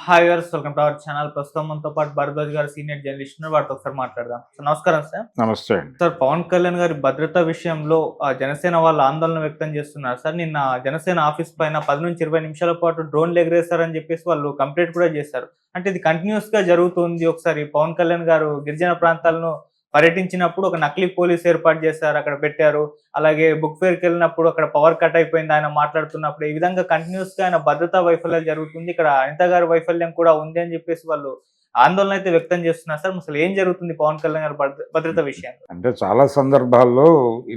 Hi viewers, welcome to our channel. ప్రస్తుతం మనతో పాటు భరద్వాజ్ గారు సీనియర్ జర్నలిస్ట్ ఉన్నారు. వారితో ఒకసారి మాట్లాడదాం. సార్ నమస్కారం సార్. నమస్తే అండి. సార్, పవన్ కళ్యాణ్ గారి భద్రతా విషయంలో జనసేన వాళ్ళు ఆందోళన వ్యక్తం చేస్తున్నారు సార్. నిన్న జనసేన ఆఫీస్ పైన 10 నుంచి 20 నిమిషాల పాటు డ్రోన్లు ఎగరేస్తారని చెప్పేసి వాళ్ళు కంప్లైంట్ కూడా చేశారు. అంటే ఇది కంటిన్యూస్ గా జరుగుతుంది. ఒకసారి పవన్ కళ్యాణ్ గారు గిరిజన ప్రాంతాలను పర్యటించినప్పుడు ఒక నకిలీ పోలీస్ ఏర్పాటు చేశారు, అక్కడ పెట్టారు. అలాగే బుక్ ఫేర్కి వెళ్ళినప్పుడు అక్కడ పవర్ కట్ అయిపోయింది ఆయన మాట్లాడుతున్నప్పుడు. ఈ విధంగా కంటిన్యూస్ గా ఆయన భద్రతా వైఫల్యాలు జరుగుతుంది, ఇక్కడ అనిత గారి వైఫల్యం కూడా ఉంది అని చెప్పేసి వాళ్ళు ఆందోళన అయితే వ్యక్తం చేస్తున్నారు సార్. అసలు ఏం జరుగుతుంది పవన్ కళ్యాణ్ గారి భద్రత విషయంలో? అంటే చాలా సందర్భాల్లో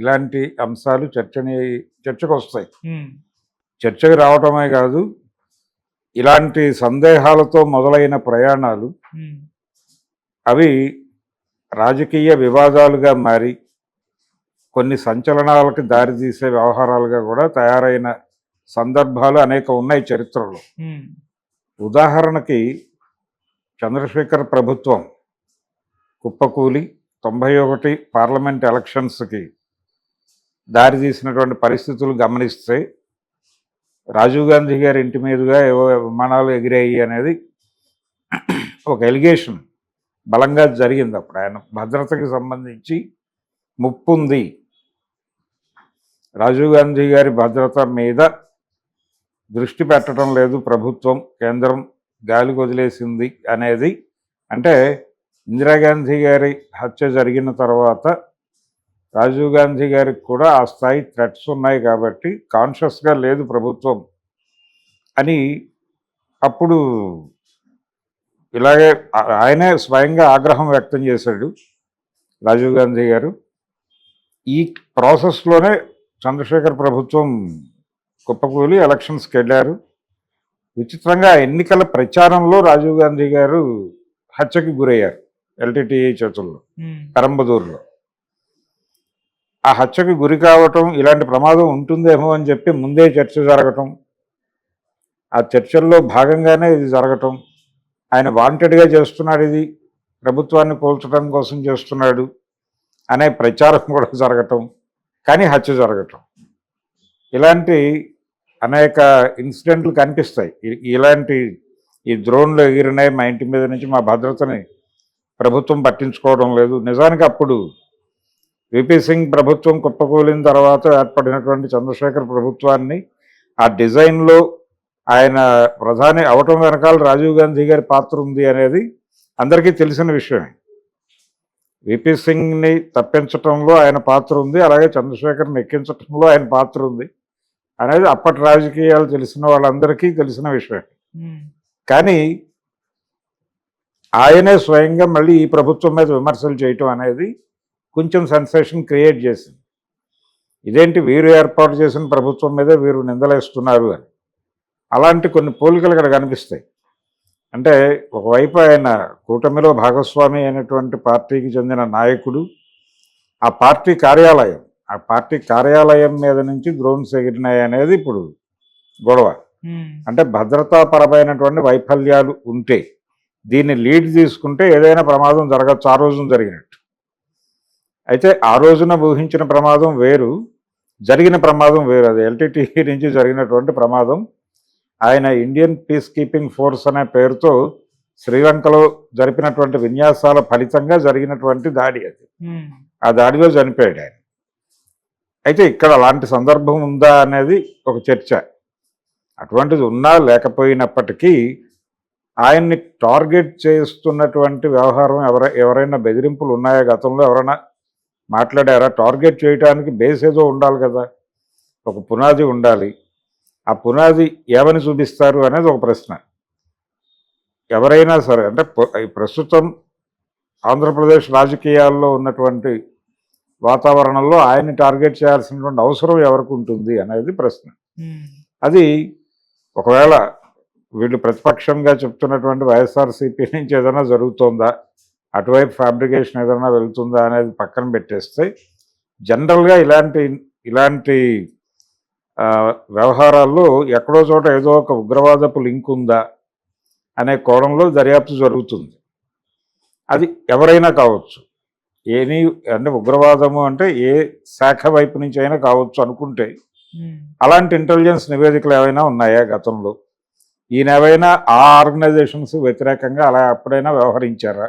ఇలాంటి అంశాలు చర్చకు వస్తాయి. చర్చకు రావటమే కాదు, ఇలాంటి సందేహాలతో మొదలైన ప్రయాణాలు అవి రాజకీయ వివాదాలుగా మారి కొన్ని సంచలనాలకు దారితీసే వ్యవహారాలుగా కూడా తయారైన సందర్భాలు అనేక ఉన్నాయి చరిత్రలో. ఉదాహరణకి చంద్రశేఖర్ ప్రభుత్వం కుప్పకూలి 91 పార్లమెంట్ ఎలక్షన్స్కి దారితీసినటువంటి పరిస్థితులు గమనిస్తే రాజీవ్ గాంధీ గారి ఇంటి మీదుగా ఏవో విమానాలు ఎగిరాయి అనేది ఒక ఎలిగేషన్ బలంగా జరిగింది. అప్పుడు ఆయన భద్రతకి సంబంధించి ముప్పు ఉంది, రాజీవ్ గాంధీ గారి భద్రత మీద దృష్టి పెట్టడం లేదు ప్రభుత్వం, కేంద్రం గాలికి వదిలేసింది అనేది. అంటే ఇందిరాగాంధీ గారి హత్య జరిగిన తర్వాత రాజీవ్ గాంధీ గారికి కూడా ఆ స్థాయి థ్రెట్స్ ఉన్నాయి కాబట్టి కాన్షియస్గా లేదు ప్రభుత్వం అని అప్పుడు ఇలాగే ఆయనే స్వయంగా ఆగ్రహం వ్యక్తం చేశాడు రాజీవ్ గాంధీ గారు. ఈ ప్రాసెస్లోనే చంద్రశేఖర్ ప్రభుత్వం కుప్పకూలి ఎలక్షన్స్కి వెళ్ళారు. విచిత్రంగా ఎన్నికల ప్రచారంలో రాజీవ్ గాంధీ గారు హత్యకి గురయ్యారు ఎల్టీటీఈ చేతుల్లో, పెరంబదూరులో. ఆ హత్యకి గురి కావటం, ఇలాంటి ప్రమాదం ఉంటుందేమో అని చెప్పి ముందే చర్చ జరగటం, ఆ చర్చల్లో భాగంగానే ఇది జరగటం, ఆయన వాంటెడ్గా చేస్తున్నాడు, ఇది ప్రభుత్వాన్ని కూల్చడం కోసం చేస్తున్నాడు అనే ప్రచారం కూడా జరగటం, కానీ హత్య జరగటం, ఇలాంటి అనేక ఇన్సిడెంట్లు కనిపిస్తాయి. ఇలాంటి ఈ డ్రోన్లు ఎగిరినాయి మా ఇంటి మీద నుంచి, మా భద్రతని ప్రభుత్వం పట్టించుకోవడం లేదు. నిజానికి అప్పుడు విపి సింగ్ ప్రభుత్వం కుప్పకూలిన తర్వాత ఏర్పడినటువంటి చంద్రశేఖర్ ప్రభుత్వాన్ని ఆ డిజైన్లో ఆయన ప్రధాని అవటం వెనకాల రాజీవ్ గాంధీ గారి పాత్ర ఉంది అనేది అందరికీ తెలిసిన విషయమే. విపి సింగ్ని తప్పించటంలో ఆయన పాత్ర ఉంది, అలాగే చంద్రశేఖర్ని ఎక్కించటంలో ఆయన పాత్ర ఉంది అనేది అప్పటి రాజకీయాలు తెలిసిన వాళ్ళందరికీ తెలిసిన విషయం. కానీ ఆయనే స్వయంగా మళ్ళీ ఈ ప్రభుత్వం మీద విమర్శలు చేయటం అనేది కొంచెం సెన్సేషన్ క్రియేట్ చేసింది. ఇదేంటి వీరు ఏర్పాటు చేసిన ప్రభుత్వం మీదే వీరు నిందలేస్తున్నారు అని. అలాంటి కొన్ని పోలికలు ఇక్కడ కనిపిస్తాయి. అంటే ఒకవైపు ఆయన కూటమిలో భాగస్వామి అయినటువంటి పార్టీకి చెందిన నాయకుడు, ఆ పార్టీ కార్యాలయం మీద నుంచి డ్రోన్స్ ఎగిరినాయి అనేది ఇప్పుడు గొడవ. అంటే భద్రతాపరమైనటువంటి వైఫల్యాలు ఉంటే దీన్ని లీడ్ తీసుకుంటే ఏదైనా ప్రమాదం జరగచ్చు. ఆ రోజున జరిగినట్టు అయితే ఆ రోజున ఊహించిన ప్రమాదం వేరు, జరిగిన ప్రమాదం వేరు. అది ఎల్టీటీఈ నుంచి జరిగినటువంటి ప్రమాదం. ఆయన ఇండియన్ పీస్ కీపింగ్ ఫోర్స్ అనే పేరుతో శ్రీలంకలో జరిపినటువంటి విన్యాసాల ఫలితంగా జరిగినటువంటి దాడి అది. ఆ దాడిలో చనిపోయాడు ఆయన. అయితే ఇక్కడ అలాంటి సందర్భం ఉందా అనేది ఒక చర్చ. అటువంటిది ఉన్నా లేకపోయినప్పటికీ ఆయన్ని టార్గెట్ చేస్తున్నటువంటి వ్యవహారం ఎవరైనా బెదిరింపులు ఉన్నాయా, గతంలో ఎవరైనా మాట్లాడారా? టార్గెట్ చేయడానికి బేస్ ఏదో ఉండాలి కదా, ఒక పునాది ఉండాలి. ఆ పునాది ఏమని చూపిస్తారు అనేది ఒక ప్రశ్న. ఎవరైనా సరే, అంటే ప్రస్తుతం ఆంధ్రప్రదేశ్ రాజకీయాల్లో ఉన్నటువంటి వాతావరణంలో ఆయన్ని టార్గెట్ చేయాల్సినటువంటి అవసరం ఎవరికి ఉంటుంది అనేది ప్రశ్న. అది ఒకవేళ వీళ్ళు ప్రతిపక్షంగా చెప్తున్నటువంటి వైఎస్ఆర్సీపీ నుంచి ఏదైనా జరుగుతుందా, అటువైపు ఫ్యాబ్రికేషన్ ఏదైనా వెళ్తుందా అనేది పక్కన పెట్టేస్తే, జనరల్గా ఇలాంటి వ్యవహారాల్లో ఎక్కడో చోట ఏదో ఒక ఉగ్రవాదపు లింక్ ఉందా అనే కోణంలో దర్యాప్తు జరుగుతుంది. అది ఎవరైనా కావచ్చు, అంటే ఉగ్రవాదము అంటే ఏ శాఖ వైపు నుంచి అయినా కావచ్చు అనుకుంటే అలాంటి ఇంటెలిజెన్స్ నివేదికలు ఏమైనా ఉన్నాయా గతంలో? ఈయన ఏవైనా ఆ ఆర్గనైజేషన్స్ వ్యతిరేకంగా అలా ఎప్పుడైనా వ్యవహరించారా?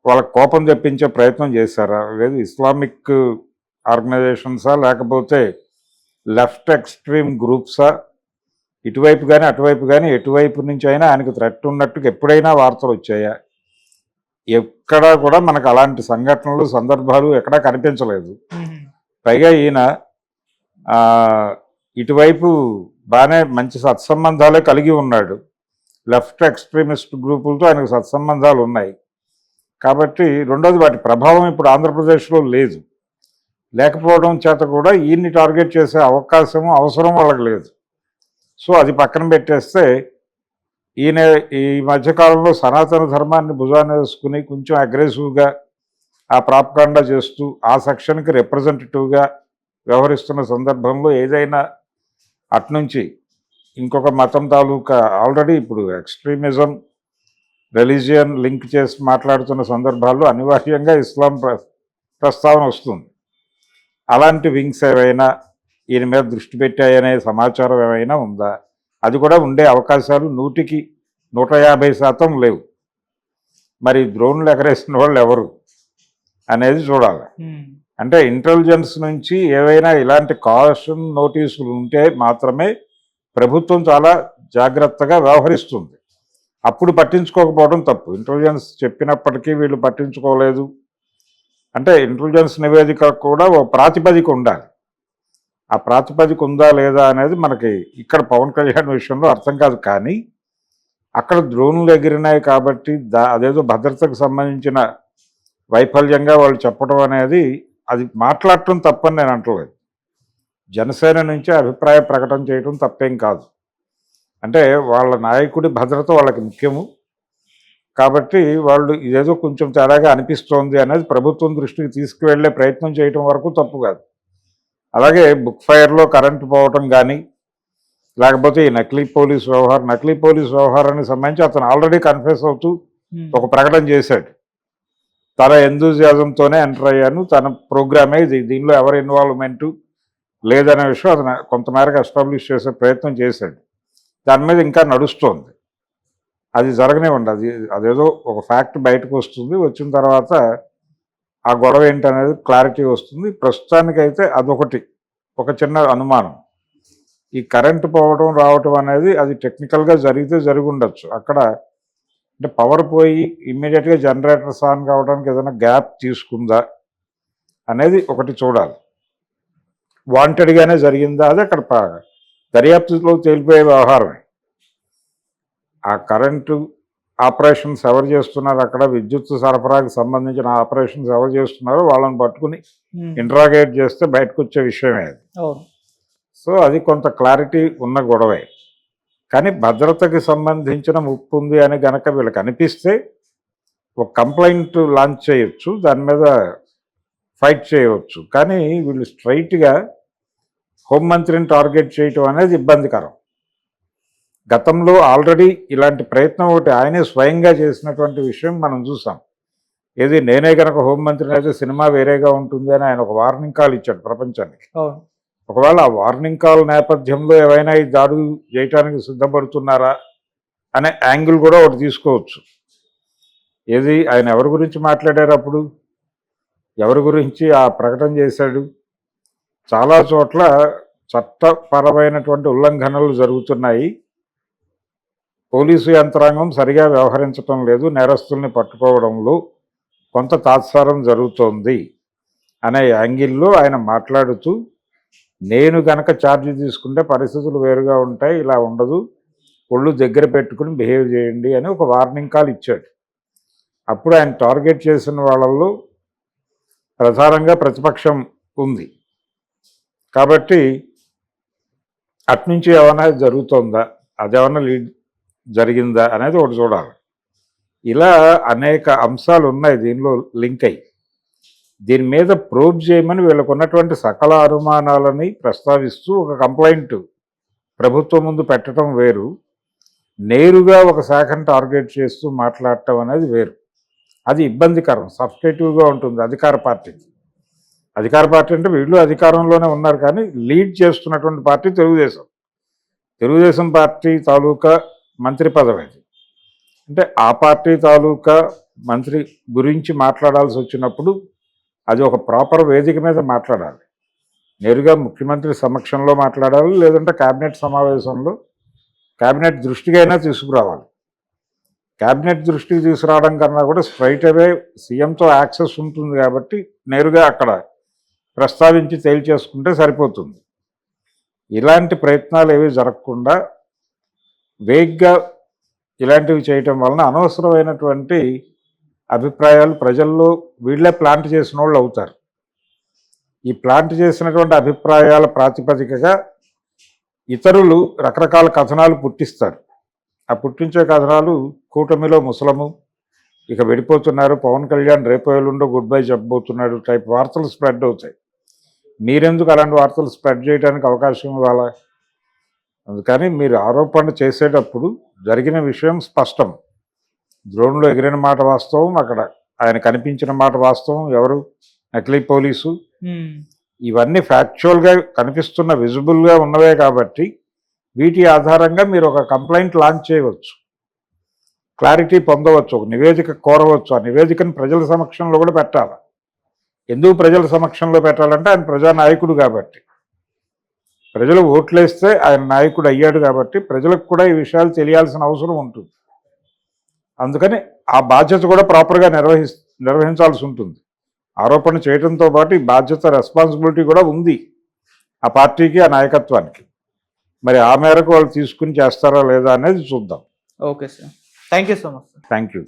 వాళ్ళకి కోపం తెప్పించే ప్రయత్నం చేశారా? లేదు ఇస్లామిక్ ఆర్గనైజేషన్సా, లేకపోతే లెఫ్ట్ ఎక్స్ట్రీమ్ గ్రూప్సా? ఇటువైపు కానీ అటువైపు కానీ ఎటువైపు నుంచి అయినా ఆయనకు థ్రెట్ ఉన్నట్టుగా ఎప్పుడైనా వార్తలు వచ్చాయా? ఎక్కడా కూడా మనకు అలాంటి సంఘటనలు, సందర్భాలు ఎక్కడా కనిపించలేదు. పైగా ఈయన ఇటువైపు బాగానే మంచి సత్సంబంధాలే కలిగి ఉన్నాడు. లెఫ్ట్ ఎక్స్ట్రీమిస్ట్ గ్రూపులతో ఆయనకు సత్సంబంధాలు ఉన్నాయి కాబట్టి, రెండోది వాటి ప్రభావం ఇప్పుడు ఆంధ్రప్రదేశ్లో లేదు. లేకపోవడం చేత కూడా ఈయన్ని టార్గెట్ చేసే అవకాశము, అవసరం వాళ్ళకి లేదు. సో అది పక్కన పెట్టేస్తే, ఈయన ఈ మధ్యకాలంలో సనాతన ధర్మాన్ని భుజాన్ని వేసుకుని కొంచెం అగ్రెసివ్గా ఆ ప్రాపకాండా చేస్తూ ఆ సెక్షన్కి రిప్రజెంటేటివ్గా వ్యవహరిస్తున్న సందర్భంలో ఏదైనా అట్నుంచి ఇంకొక మతం తాలూకా ఆల్రెడీ ఇప్పుడు ఎక్స్ట్రీమిజం, రిలీజియన్ లింక్ చేసి మాట్లాడుతున్న సందర్భాల్లో అనివార్యంగా ఇస్లాం ప్రస్తావన వస్తుంది. అలాంటి వింగ్స్ ఏవైనా ఈయన మీద దృష్టి పెట్టాయనే సమాచారం ఏమైనా ఉందా? అది కూడా ఉండే అవకాశాలు 100కి 150% లేవు. మరి డ్రోన్లు ఎగరేసిన వాళ్ళు ఎవరు అనేది చూడాలి. అంటే ఇంటెలిజెన్స్ నుంచి ఏవైనా ఇలాంటి కాషన్ నోటీసులు ఉంటే మాత్రమే ప్రభుత్వం చాలా జాగ్రత్తగా వ్యవహరిస్తుంది. అప్పుడు పట్టించుకోకపోవడం తప్పు. ఇంటెలిజెన్స్ చెప్పినప్పటికీ వీళ్ళు పట్టించుకోలేదు అంటే ఇంటెలిజెన్స్ నివేదిక కూడా ఓ ప్రాతిపదిక ఉండాలి. ఆ ప్రాతిపదిక ఉందా లేదా అనేది మనకి ఇక్కడ పవన్ కళ్యాణ్ విషయంలో అర్థం కాదు. కానీ అక్కడ డ్రోన్లు ఎగిరినాయి కాబట్టి అదేదో భద్రతకు సంబంధించిన వైఫల్యంగా వాళ్ళు చెప్పడం అనేది, అది మాట్లాడటం తప్పని నేను అంటలేదు. జనసేన నుంచి అభిప్రాయ ప్రకటన చేయడం తప్పేం కాదు. అంటే వాళ్ళ నాయకుడి భద్రత వాళ్ళకి ముఖ్యము కాబట్టి వాళ్ళు ఇదేదో కొంచెం తేడాగా అనిపిస్తోంది అనేది ప్రభుత్వం దృష్టికి తీసుకువెళ్లే ప్రయత్నం చేయడం వరకు తప్పు కాదు. అలాగే బుక్ ఫైర్లో కరెంటు పోవటం కానీ, లేకపోతే ఈ నకిలీ పోలీస్ వ్యవహారానికి సంబంధించి అతను ఆల్రెడీ కన్ఫెస్ అవుతూ ఒక ప్రకటన చేశాడు. తన ఎంతూజియాజంతోనే ఎంటర్ అయ్యాను, తన ప్రోగ్రామే ఇది, దీనిలో ఎవరి ఇన్వాల్వ్మెంటు లేదనే విషయం అతను కొంతమేరకు ఎస్టాబ్లిష్ చేసే ప్రయత్నం చేశాడు. దాని మీద ఇంకా నడుస్తోంది. అది జరగనివ్వండి. అదేదో ఒక ఫ్యాక్ట్ బయటకు వస్తుంది, వచ్చిన తర్వాత ఆ గొడవ ఏంటనేది క్లారిటీ వస్తుంది. ప్రస్తుతానికైతే అదొకటి, ఒక చిన్న అనుమానం. ఈ కరెంటు పోవడం రావటం అనేది అది టెక్నికల్గా జరిగితే జరిగి ఉండొచ్చు. అక్కడ అంటే పవర్ పోయి ఇమ్మీడియట్గా జనరేటర్స్ ఆన్ కావడానికి ఏదైనా గ్యాప్ తీసుకుందా అనేది ఒకటి చూడాలి. వాంటెడ్గానే జరిగిందా అది అక్కడ దర్యాప్తులో తేలిపోయే వ్యవహారమే. ఆ కరెంటు ఆపరేషన్స్ ఎవరు చేస్తున్నారు, అక్కడ విద్యుత్ సరఫరాకు సంబంధించిన ఆపరేషన్స్ ఎవరు చేస్తున్నారో వాళ్ళని పట్టుకుని ఇంట్రాగేట్ చేస్తే బయటకు వచ్చే విషయమే అది. సో అది కొంత క్లారిటీ ఉన్న గొడవే. కానీ భద్రతకి సంబంధించిన ముప్పు ఉంది అని గనక వీళ్ళకి అనిపిస్తే ఒక కంప్లైంట్ లాంచ్ చేయొచ్చు, దాని మీద ఫైట్ చేయవచ్చు. కానీ వీళ్ళు స్ట్రైట్గా హోంమంత్రిని టార్గెట్ చేయటం అనేది ఇబ్బందికరం. గతంలో ఆల్రెడీ ఇలాంటి ప్రయత్నం ఒకటి ఆయనే స్వయంగా చేసినటువంటి విషయం మనం చూసాం. ఏది నేనే కనుక హోంమంత్రిని అయితే సినిమా వేరేగా ఉంటుంది అని ఆయన ఒక వార్నింగ్ కాల్ ఇచ్చాడు ప్రపంచానికి. ఒకవేళ ఆ వార్నింగ్ కాల్ నేపథ్యంలో ఏవైనా ఈ దాడులు చేయటానికి సిద్ధపడుతున్నారా అనే యాంగిల్ కూడా ఒకటి తీసుకోవచ్చు. ఏది ఆయన ఎవరి గురించి మాట్లాడారు, అప్పుడు ఎవరి గురించి ఆ ప్రకటన చేశాడు? చాలా చోట్ల చట్టపరమైనటువంటి ఉల్లంఘనలు జరుగుతున్నాయి, పోలీసు యంత్రాంగం సరిగా వ్యవహరించటం లేదు, నేరస్తుల్ని పట్టుకోవడంలో కొంత తాత్సారం జరుగుతోంది అనే యాంగిల్లో ఆయన మాట్లాడుతూ, నేను గనక ఛార్జ్ తీసుకుంటే పరిస్థితులు వేరుగా ఉంటాయి, ఇలా ఉండదు, ఒళ్ళు దగ్గర పెట్టుకుని బిహేవ్ చేయండి అని ఒక వార్నింగ్ కాల్ ఇచ్చాడు. అప్పుడు ఆయన టార్గెట్ చేసిన వాళ్ళల్లో ప్రధానంగా ప్రతిపక్షం ఉంది కాబట్టి అట్నుంచి ఏమైనా జరుగుతుందా, అదేమన్నా లీడ్ జరిగిందా అనేది ఒకటి చూడాలి. ఇలా అనేక అంశాలు ఉన్నాయి దీనిలో లింక్ అయ్యి. దీని మీద ప్రోబ్ చేయమని వీళ్ళకు ఉన్నటువంటి సకల అనుమానాలని ప్రస్తావిస్తూ ఒక కంప్లైంట్ ప్రభుత్వం ముందు పెట్టడం వేరు, నేరుగా ఒక శాఖను టార్గెట్ చేస్తూ మాట్లాడటం అనేది వేరు. అది ఇబ్బందికరం, సబ్స్టేటివ్గా ఉంటుంది అధికార పార్టీకి. అధికార పార్టీ అంటే వీళ్ళు అధికారంలోనే ఉన్నారు కానీ లీడ్ చేస్తున్నటువంటి పార్టీ తెలుగుదేశం. తెలుగుదేశం పార్టీ తాలూకా మంత్రి పదవి అది. అంటే ఆ పార్టీ తాలూకా మంత్రి గురించి మాట్లాడాల్సి వచ్చినప్పుడు అది ఒక ప్రాపర్ వేదిక మీద మాట్లాడాలి. నేరుగా ముఖ్యమంత్రి సమక్షంలో మాట్లాడాలి, లేదంటే కేబినెట్ సమావేశంలో కేబినెట్ దృష్టికైనా తీసుకురావాలి. కేబినెట్ దృష్టికి తీసుకురావడం కన్నా కూడా స్ట్రైట్ అవే సీఎంతో యాక్సెస్ ఉంటుంది కాబట్టి నేరుగా అక్కడ ప్రస్తావించి తేల్చేసుకుంటే సరిపోతుంది. ఇలాంటి ప్రయత్నాలు ఏవి జరగకుండా వేగ్గా ఇలాంటివి చేయటం వలన అనవసరమైనటువంటి అభిప్రాయాలు ప్రజల్లో వీళ్ళే ప్లాంట్ చేసిన వాళ్ళు అవుతారు. ఈ ప్లాంట్ చేసినటువంటి అభిప్రాయాల ప్రాతిపదికగా ఇతరులు రకరకాల కథనాలు పుట్టిస్తారు. ఆ పుట్టించే కథనాలు కూటమిలో ముసలము, ఇక విడిపోతున్నారు, పవన్ కళ్యాణ్ రేపు ఎల్లుండో గుడ్ బై చెప్పబోతున్నాడు టైప్ వార్తలు స్ప్రెడ్ అవుతాయి. మీరెందుకు అలాంటి వార్తలు స్ప్రెడ్ చేయడానికి అవకాశం ఇవ్వాలా? అందుకని మీరు ఆరోపణ చేసేటప్పుడు జరిగిన విషయం స్పష్టం. డ్రోన్లో ఎగిరిన మాట వాస్తవం, అక్కడ ఆయన కనిపించిన మాట వాస్తవం, ఎవరు నకిలీ పోలీసు, ఇవన్నీ ఫ్యాక్చువల్గా కనిపిస్తున్న విజిబుల్గా ఉన్నవే కాబట్టి వీటి ఆధారంగా మీరు ఒక కంప్లైంట్ లాంచ్ చేయవచ్చు, క్లారిటీ పొందవచ్చు, ఒక నివేదిక కోరవచ్చు. ఆ నివేదికను ప్రజల సమక్షంలో కూడా పెట్టాలి. ఎందుకు ప్రజల సమక్షంలో పెట్టాలంటే ఆయన ప్రజానాయకుడు కాబట్టి, ప్రజలు ఓట్లేస్తే ఆయన నాయకుడు అయ్యాడు కాబట్టి ప్రజలకు కూడా ఈ విషయాలు తెలియాల్సిన అవసరం ఉంటుంది. అందుకని ఆ బాధ్యత కూడా ప్రాపర్గా నిర్వహించాల్సి ఉంటుంది. ఆరోపణ చేయడంతో పాటు ఈ బాధ్యత, రెస్పాన్సిబిలిటీ కూడా ఉంది ఆ పార్టీకి, ఆ నాయకత్వానికి. మరి ఆ మేరకు వాళ్ళు తీసుకుని చేస్తారా లేదా అనేది చూద్దాం. Okay sir, thank you so much. Thank you.